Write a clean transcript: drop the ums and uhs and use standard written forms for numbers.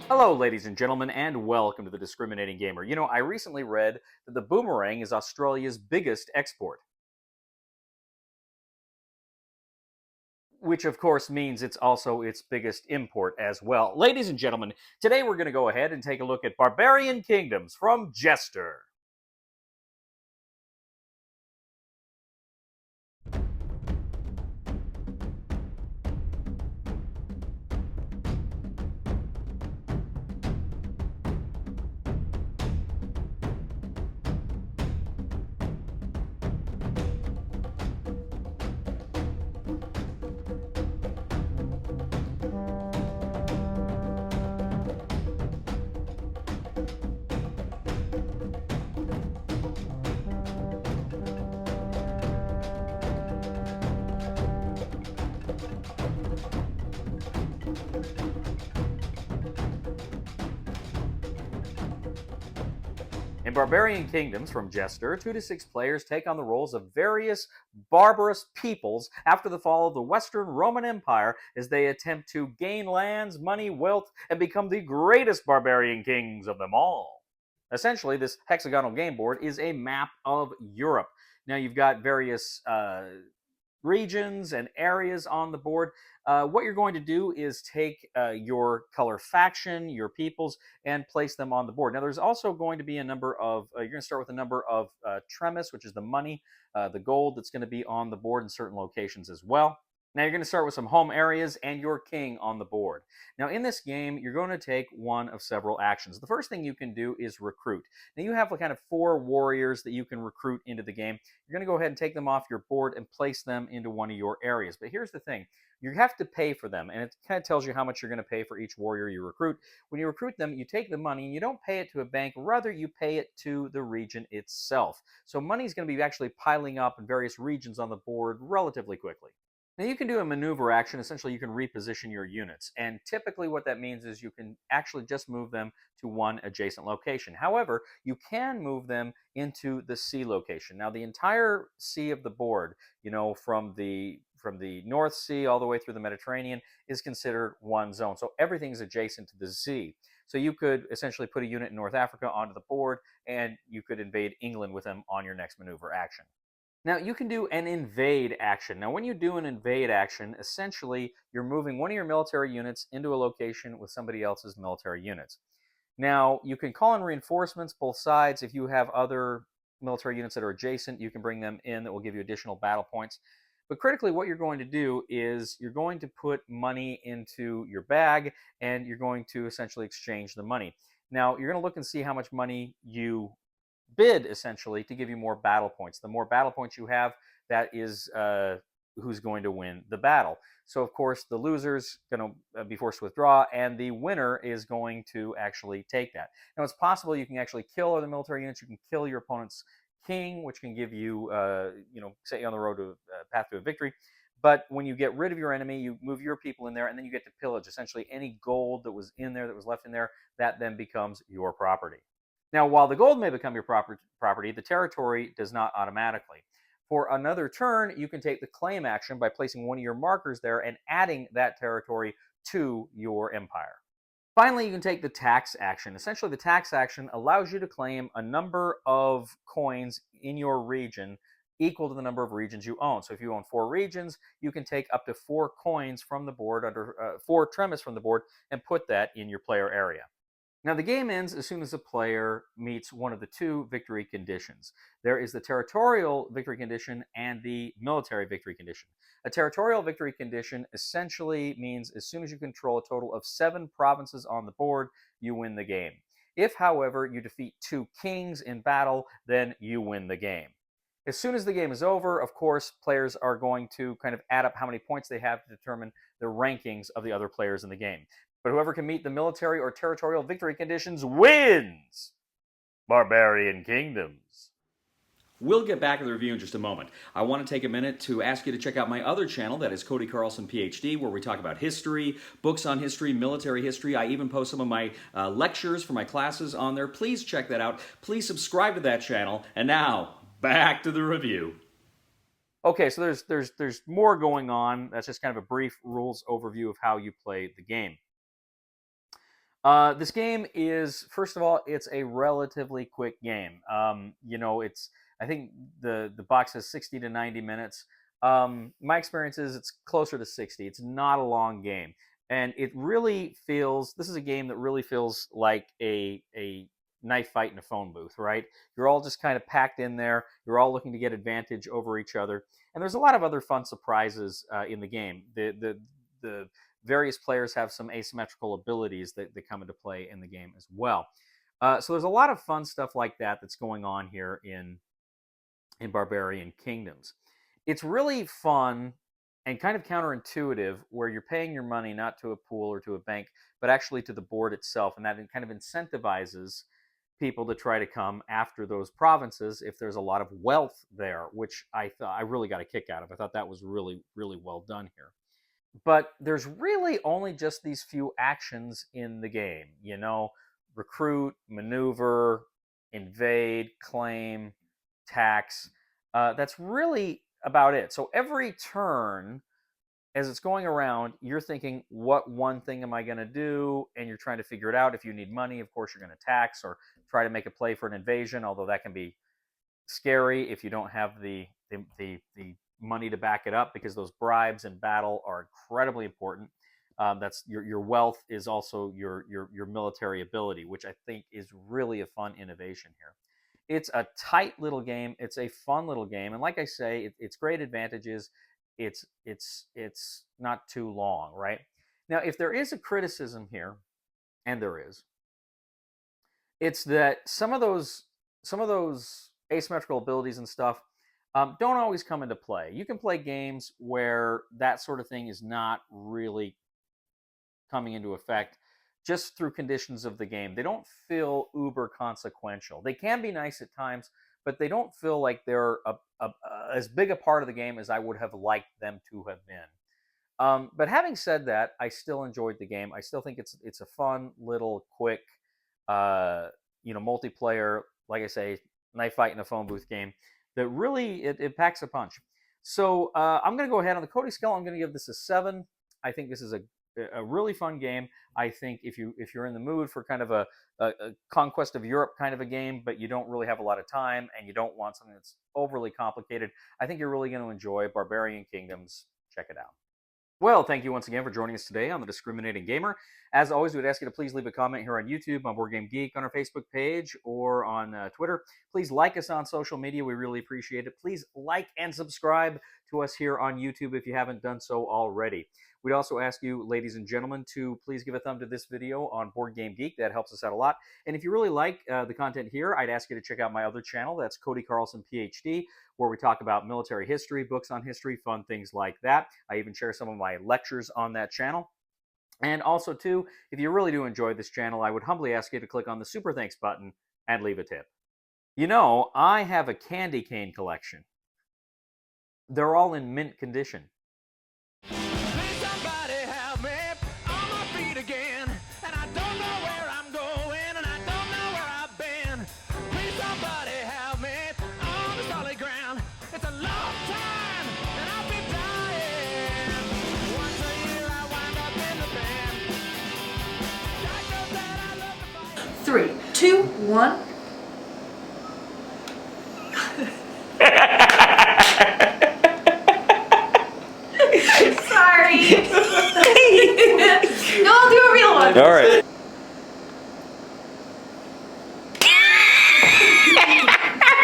Hello, ladies and gentlemen, and welcome to The Discriminating Gamer. You know, I recently read that the boomerang is Australia's biggest export, which of course means it's also its biggest import as well. Ladies and gentlemen, today we're going to go ahead and take a look at Barbarian Kingdoms from Jester. In Barbarian Kingdoms from Jester, 2 to 6 players take on the roles of various barbarous peoples after the fall of the Western Roman Empire as they attempt to gain lands, money, wealth, and become the greatest barbarian kings of them all. Essentially, this hexagonal game board is a map of Europe. Now, you've got various regions and areas on the board. What you're going to do is take your color faction, your peoples, and place them on the board. Now, there's also going to be a number of, you're going to start with a number of tremis, which is the money, the gold that's going to be on the board in certain locations as well. Now you're going to start with some home areas and your king on the board. Now in this game, you're going to take one of several actions. The first thing you can do is recruit. Now you have kind of 4 warriors that you can recruit into the game. You're going to go ahead and take them off your board and place them into one of your areas. But here's the thing. You have to pay for them, and it kind of tells you how much you're going to pay for each warrior you recruit. When you recruit them, you take the money and you don't pay it to a bank, rather you pay it to the region itself. So money is going to be actually piling up in various regions on the board relatively quickly. Now you can do a maneuver action. Essentially, you can reposition your units. And typically what that means is you can actually just move them to one adjacent location. However, you can move them into the C location. Now the entire sea of the board, from the North Sea all the way through the Mediterranean, is considered one zone. So everything's adjacent to the sea. So you could essentially put a unit in North Africa onto the board, and you could invade England with them on your next maneuver action. Now, you can do an invade action. Now, when you do an invade action, essentially you're moving one of your military units into a location with somebody else's military units. Now, you can call in reinforcements both sides. If you have other military units that are adjacent, you can bring them in that will give you additional battle points. But critically, what you're going to do is you're going to put money into your bag and you're going to essentially exchange the money. Now, you're going to look and see how much money you bid essentially to give you more battle points. The more battle points you have, that is who's going to win the battle. So of course the loser's going to be forced to withdraw, and the winner is going to actually take that. Now it's possible you can actually kill other military units. You can kill your opponent's king, which can give you, set you on the road to path to a victory. But when you get rid of your enemy, you move your people in there, and then you get to pillage essentially any gold that was in there, that was left in there. That then becomes your property. Now, while the gold may become your property, the territory does not automatically. For another turn, you can take the claim action by placing one of your markers there and adding that territory to your empire. Finally, you can take the tax action. Essentially, the tax action allows you to claim a number of coins in your region equal to the number of regions you own. So if you own 4 regions, you can take up to 4 coins from the board, under 4 tremis from the board, and put that in your player area. Now, the game ends as soon as a player meets one of the 2 victory conditions. There is the territorial victory condition and the military victory condition. A territorial victory condition essentially means as soon as you control a total of 7 provinces on the board, you win the game. If, however, you defeat 2 kings in battle, then you win the game. As soon as the game is over, of course, players are going to kind of add up how many points they have to determine the rankings of the other players in the game. But whoever can meet the military or territorial victory conditions wins! Barbarian Kingdoms. We'll get back to the review in just a moment. I want to take a minute to ask you to check out my other channel, that is Cody Carlson, PhD, where we talk about history, books on history, military history. I even post some of my lectures for my classes on there. Please check that out. Please subscribe to that channel. And now, back to the review. Okay, so there's more going on. That's just kind of a brief rules overview of how you play the game. This game is, first of all, it's a relatively quick game. I think the box has 60 to 90 minutes. My experience is it's closer to 60. It's not a long game, and it really feels. This is a game that really feels like a knife fight in a phone booth, right? You're all just kind of packed in there. You're all looking to get advantage over each other, and there's a lot of other fun surprises in the game. The various players have some asymmetrical abilities that come into play in the game as well. So there's a lot of fun stuff like that that's going on here in Barbarian Kingdoms. It's really fun and kind of counterintuitive where you're paying your money not to a pool or to a bank, but actually to the board itself. And that kind of incentivizes people to try to come after those provinces if there's a lot of wealth there, which I thought I really got a kick out of. I thought that was really, really well done here. But there's really only just these few actions in the game, recruit, maneuver, invade, claim, tax. That's really about it. So every turn, as it's going around, you're thinking, what one thing am I going to do? And you're trying to figure it out. If you need money, of course, you're going to tax or try to make a play for an invasion, although that can be scary if you don't have the money to back it up, because those bribes in battle are incredibly important. That's your wealth is also your military ability, which I think is really a fun innovation here. It's a tight little game. It's a fun little game, and like I say, it's great advantages. It's not too long, right? Now, if there is a criticism here, and there is, it's that some of those asymmetrical abilities and stuff don't always come into play. You can play games where that sort of thing is not really coming into effect just through conditions of the game. They don't feel uber consequential. They can be nice at times, but they don't feel like they're as big a part of the game as I would have liked them to have been. But having said that, I still enjoyed the game. I still think it's a fun little quick, multiplayer, like I say, knife fight in a phone booth game that really it packs a punch. So I'm going to go ahead on the Cody scale. I'm going to give this a 7. I think this is a really fun game. I think if you're in the mood for kind of a conquest of Europe kind of a game, but you don't really have a lot of time and you don't want something that's overly complicated, I think you're really going to enjoy Barbarian Kingdoms. Check it out. Well, thank you once again for joining us today on The Discriminating Gamer. As always, we would ask you to please leave a comment here on YouTube, on Board Game Geek, on our Facebook page, or on Twitter. Please like us on social media. We really appreciate it. Please like and subscribe to us here on YouTube if you haven't done so already. We'd also ask you, ladies and gentlemen, to please give a thumb to this video on Board Game Geek. That helps us out a lot. And if you really like the content here, I'd ask you to check out my other channel. That's Cody Carlson, PhD, where we talk about military history, books on history, fun things like that. I even share some of my lectures on that channel. And also, too, if you really do enjoy this channel, I would humbly ask you to click on the Super Thanks button and leave a tip. I have a candy cane collection. They're all in mint condition. Three, two, one. Sorry. No, I'll do a real one. All right.